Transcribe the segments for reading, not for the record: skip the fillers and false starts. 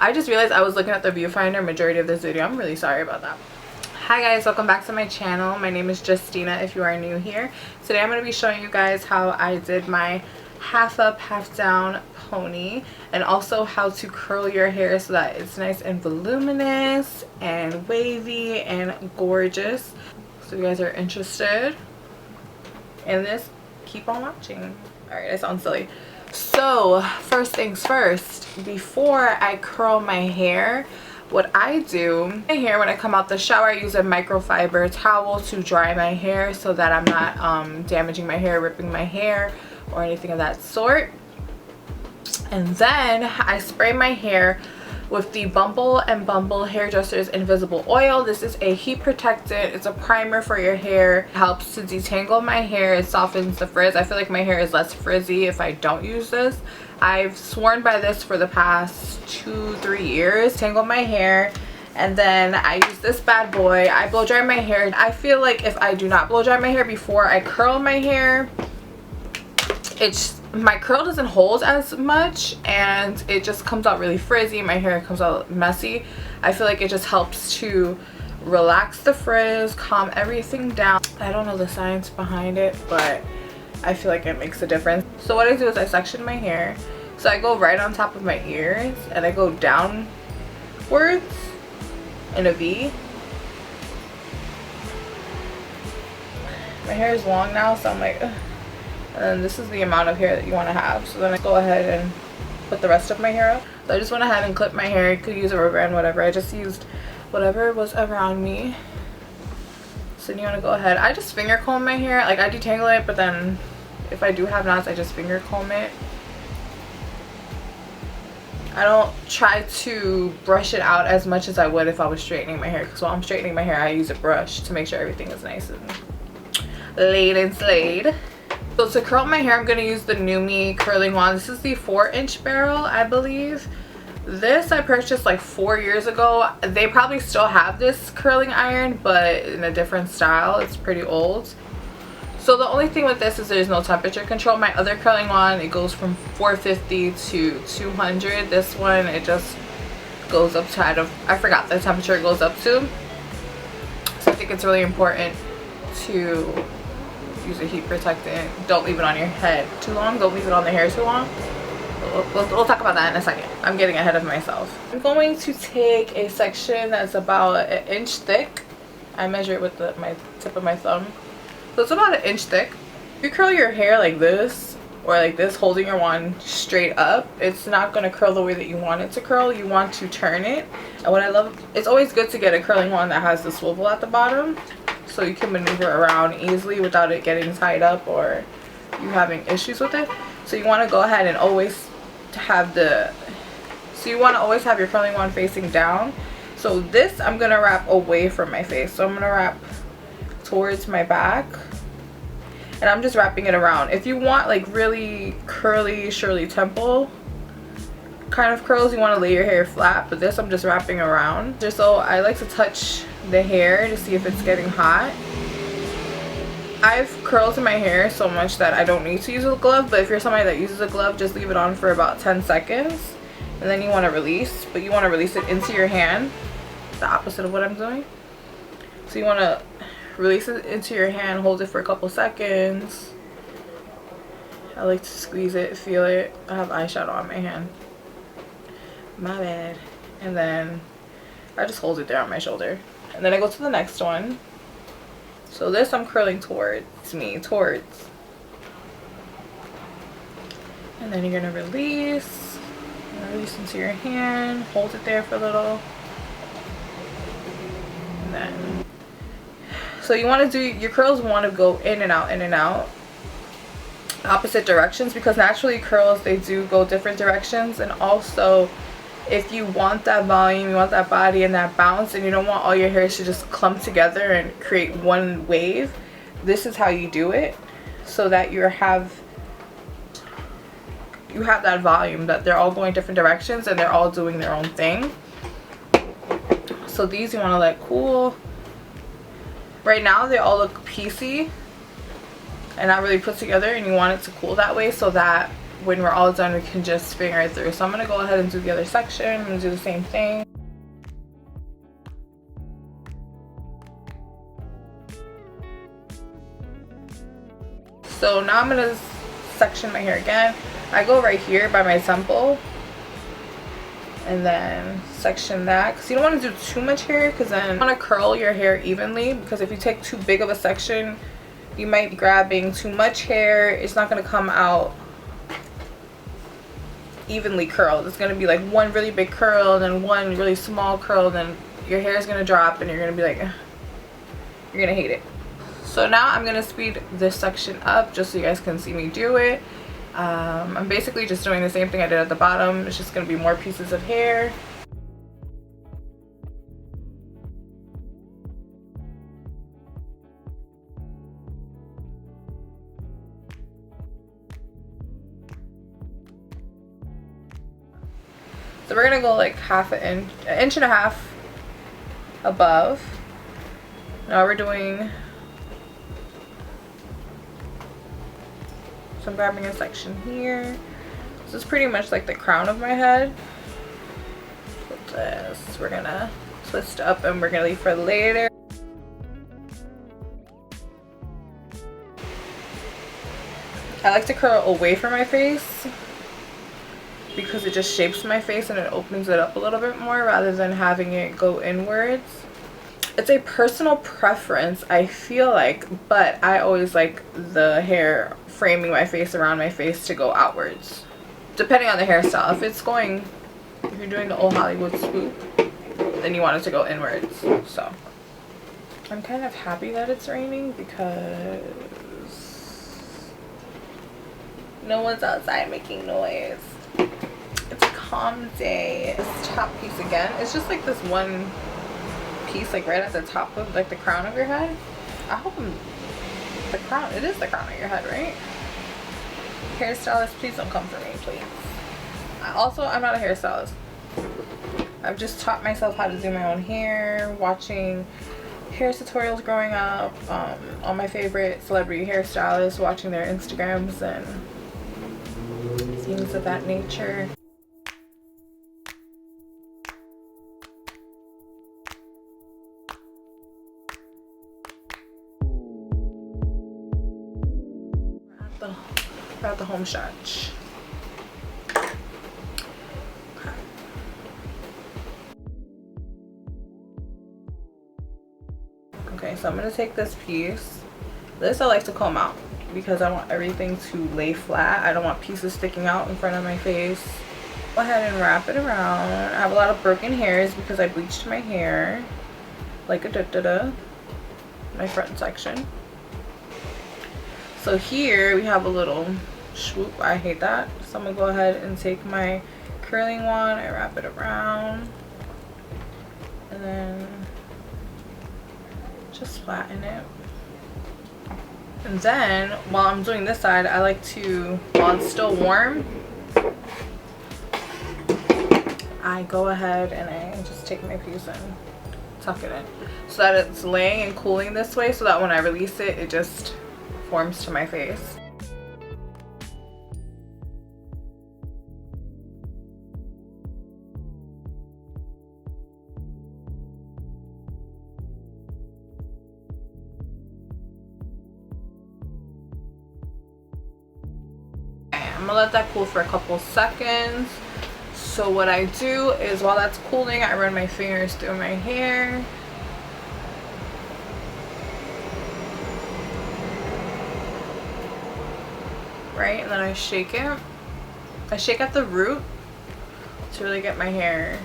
I just realized I was looking at the viewfinder majority of this video. I'm really sorry about that. Hi guys, welcome back to my channel. My name is Justina if you are new here. Today I'm going to be showing you guys how I did my half up, half down pony, and also how to curl your hair so that it's nice and voluminous and wavy and gorgeous. So if you guys are interested in this, keep on watching. Alright, I sound silly. So first things first, before I curl my hair, what I do my hair, when I come out the shower, I use a microfiber towel to dry my hair so that I'm not damaging my hair, ripping my hair, or anything of that sort. And then I spray my hair with the Bumble Hairdresser's Invisible Oil. This is a heat protectant. It's a primer for your hair. It helps to detangle my hair. It softens the frizz. I feel like my hair is less frizzy if I don't use this. I've sworn by this for the past 2-3 years. Tangle my hair. And then I use this bad boy. I blow dry my hair. I feel like if I do not blow dry my hair before I curl my hair, my curl doesn't hold as much and it just comes out really frizzy. My hair comes out messy. I feel like it just helps to relax the frizz, calm everything down. I don't know the science behind it, but I feel like it makes a difference. So what I do is I section my hair. So I go right on top of my ears and I go downwards in a V. My hair is long now, so I'm like, ugh. And this is the amount of hair that you want to have. So then I go ahead and put the rest of my hair up. So I just went ahead and clipped my hair. You could use a rubber band, whatever. I just used whatever was around me. So then you want to go ahead. I just finger comb my hair. Like I detangle it, but then if I do have knots, I just finger comb it. I don't try to brush it out as much as I would if I was straightening my hair. Because while I'm straightening my hair, I use a brush to make sure everything is nice and laid and slayed. So to curl my hair, I'm going to use the NuMe curling wand. This is the 4-inch barrel, I believe. This I purchased like 4 years ago. They probably still have this curling iron, but in a different style. It's pretty old. So the only thing with this is there's no temperature control. My other curling wand, it goes from 450 to 200. This one, it just goes up to, I forgot the temperature it goes up to. So I think it's really important to use a heat protectant. Don't leave it on your head too long. Don't leave it on the hair too long. We'll talk about that in a second. I'm getting ahead of myself. I'm going to take a section that's about 1 inch thick. I measure it with my tip of my thumb. So it's about 1 inch thick. If you curl your hair like this or like this, holding your wand straight up, it's not going to curl the way that you want it to curl. You want to turn it. And what I love, it's always good to get a curling wand that has the swivel at the bottom, so you can maneuver around easily without it getting tied up or you having issues with it. So you want to go ahead and always have always have your curling wand facing down. So this I'm going to wrap away from my face. So I'm going to wrap towards my back. And I'm just wrapping it around. If you want like really curly Shirley Temple kind of curls, you want to lay your hair flat, but this I'm just wrapping around. Just so I like to touch the hair to see if it's getting hot. I've curled my hair so much that I don't need to use a glove, but if you're somebody that uses a glove, just leave it on for about 10 seconds and then you want to release, but you want to release it into your hand, the opposite of what I'm doing. So you want to release it into your hand, hold it for a couple seconds. I like to squeeze it, feel it. I have eyeshadow on my hand, my bad. And then I just hold it there on my shoulder. And then I go to the next one. So this I'm curling towards me, towards. And then you're gonna release. Release into your hand, hold it there for a little. And then, so you wanna do, your curls wanna go in and out, opposite directions, because naturally curls, they do go different directions. And also, if you want that volume, you want that body and that bounce, and you don't want all your hairs to just clump together and create one wave, this is how you do it, so that you have that volume, that they're all going different directions and they're all doing their own thing. So these you want to let cool. Right now they all look piecey and not really put together, and you want it to cool that way so that when we're all done, we can just finger it through. So I'm gonna go ahead and do the other section. I'm gonna do the same thing. So now I'm gonna section my hair again. I go right here by my temple and then section that, because you don't want to do too much hair, because then you want to curl your hair evenly, because if you take too big of a section, you might be grabbing too much hair. It's not going to come out evenly curled. It's going to be like one really big curl and then one really small curl, then your hair is going to drop and you're going to be like, you're going to hate it. So now I'm going to speed this section up just so you guys can see me do it. I'm basically just doing the same thing I did at the bottom. It's just going to be more pieces of hair. So we're going to go like an inch and a half above. Now we're doing, so I'm grabbing a section here. This is pretty much like the crown of my head. With this, we're gonna twist up and we're gonna leave for later. I like to curl away from my face because it just shapes my face and it opens it up a little bit more rather than having it go inwards. It's a personal preference, I feel like, but I always like the hair framing my face around my face to go outwards, depending on the hairstyle. If you're doing the old Hollywood swoop, then you want it to go inwards. So I'm kind of happy that it's raining because no one's outside making noise. It's a calm day. This top piece again, it's just like this one piece like right at the top of like the crown of your head. I hope the crown, it is the crown of your head, right? Hairstylist, please don't come for me, please. I'm not a hairstylist. I've just taught myself how to do my own hair, watching hair tutorials growing up, all my favorite celebrity hairstylists, watching their Instagrams and things of that nature. We're at the home stretch. Okay, so I'm gonna take this piece. This I like to comb out because I want everything to lay flat. I don't want pieces sticking out in front of my face. Go ahead and wrap it around. I have a lot of broken hairs because I bleached my hair like a da-da-da, my front section. So here we have a little swoop. I hate that. So I'm gonna go ahead and take my curling wand and wrap it around and then just flatten it. And then while I'm doing this side, I like to, while it's still warm, I go ahead and I just take my piece and tuck it in so that it's laying and cooling this way, so that when I release it, it just forms to my face. I'm gonna let that cool for a couple seconds. So what I do is while that's cooling, I run my fingers through my hair. Right, and then I shake it. I shake at the root to really get my hair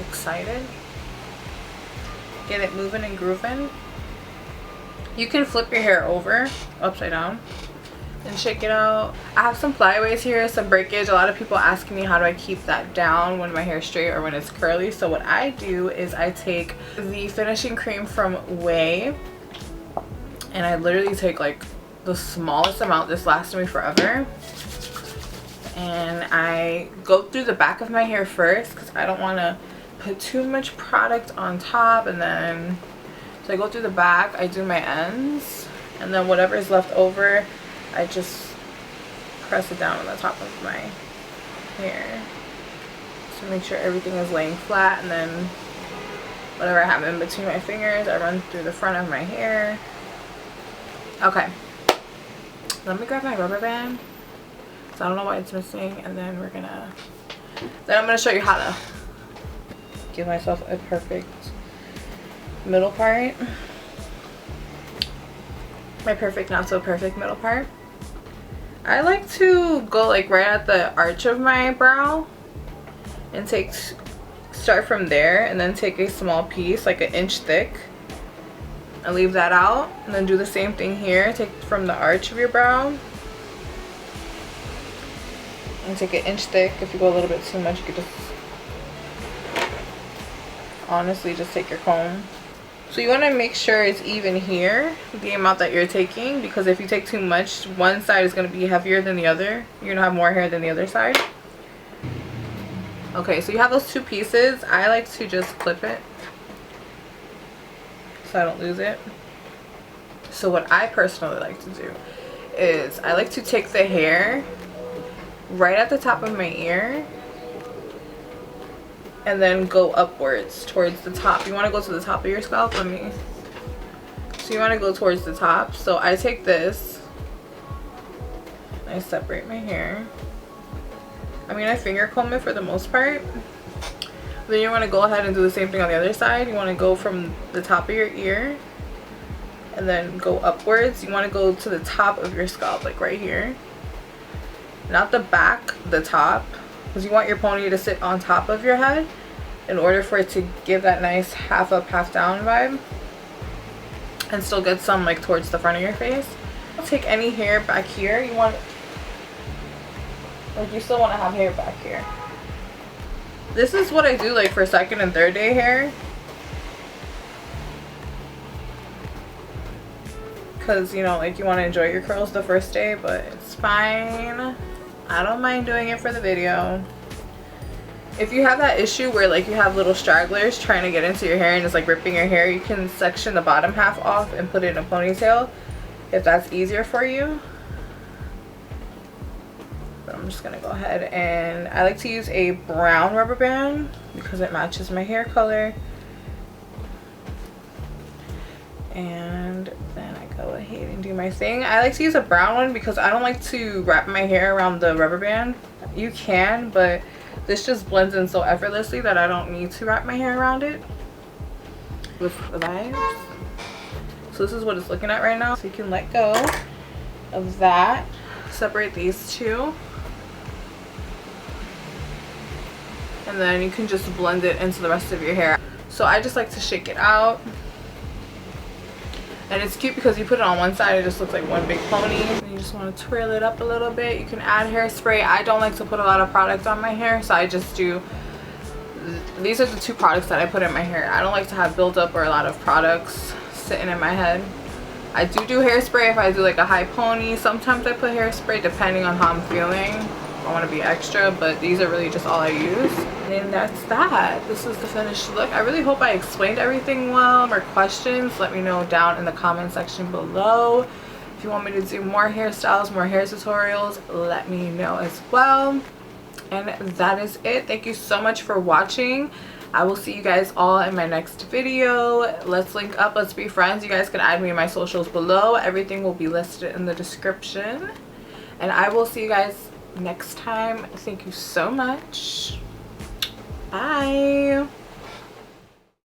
excited. Get it moving and grooving. You can flip your hair over, upside down, and shake it out. I have some flyaways here, some breakage. A lot of people ask me how do I keep that down when my hair is straight or when it's curly. So what I do is I take the finishing cream from Ouai, and I literally take like the smallest amount. This lasts me forever. And I go through the back of my hair first because I don't want to put too much product on top, and then so I go through the back, I do my ends, And then whatever is left over, I just press it down on the top of my hair to make sure everything is laying flat. And then whatever I have in between my fingers, I run through the front of my hair. Okay, let me grab my rubber band. So I don't know why it's missing. And then I'm gonna show you how to give myself a perfect middle part. My perfect, not so perfect middle part. I like to go like right at the arch of my brow and start from there, and then take a small piece like 1 inch thick and leave that out, and then do the same thing here. Take from the arch of your brow and take 1 inch thick. If you go a little bit too much, you could just honestly just take your comb. So you want to make sure it's even here, the amount that you're taking, because if you take too much, one side is going to be heavier than the other. You're going to have more hair than the other side. Okay, so you have those 2 pieces. I like to just clip it so I don't lose it. So what I personally like to do is I like to take the hair right at the top of my ear and then go upwards towards the top. You want to go to the top of your scalp. So you want to go towards the top. So I take this, I separate my hair. I finger comb it for the most part. Then you want to go ahead and do the same thing on the other side. You want to go from the top of your ear and then go upwards. You want to go to the top of your scalp, like right here. Not the back, the top. Because you want your pony to sit on top of your head in order for it to give that nice half up, half down vibe. And still get some like towards the front of your face. Don't take any hair back here. You still want to have hair back here. This is what I do like for 2nd and 3rd day hair. Because, you know, like you want to enjoy your curls the first day, but it's fine. I don't mind doing it for the video. If you have that issue where like you have little stragglers trying to get into your hair and it's like ripping your hair, you can section the bottom half off and put it in a ponytail if that's easier for you. But I'm just gonna go ahead, and I like to use a brown rubber band because it matches my hair color. And then I go ahead and do my thing. I like to use a brown one because I don't like to wrap my hair around the rubber band. You can, but this just blends in so effortlessly that I don't need to wrap my hair around it with the vibes. So this is what it's looking at right now. So you can let go of that. Separate these 2. And then you can just blend it into the rest of your hair. So I just like to shake it out. And it's cute because you put it on one side, it just looks like one big pony. And you just want to twirl it up a little bit. You can add hairspray. I don't like to put a lot of product on my hair, so I just do, these are the 2 products that I put in my hair. I don't like to have buildup or a lot of products sitting in my head. I do hairspray if I do like a high pony. Sometimes I put hairspray depending on how I'm feeling. I want to be extra, but these are really just all I use. And that's that. This is the finished look. I really hope I explained everything well. More questions, let me know down in the comment section below. If you want me to do more hairstyles, more hair tutorials, let me know as well. And that is it. Thank you so much for watching. I will see you guys all in my next video. Let's link up, let's be friends. You guys can add me in my socials below. Everything will be listed in the description. And I will see you guys next time. Thank you so much. Bye.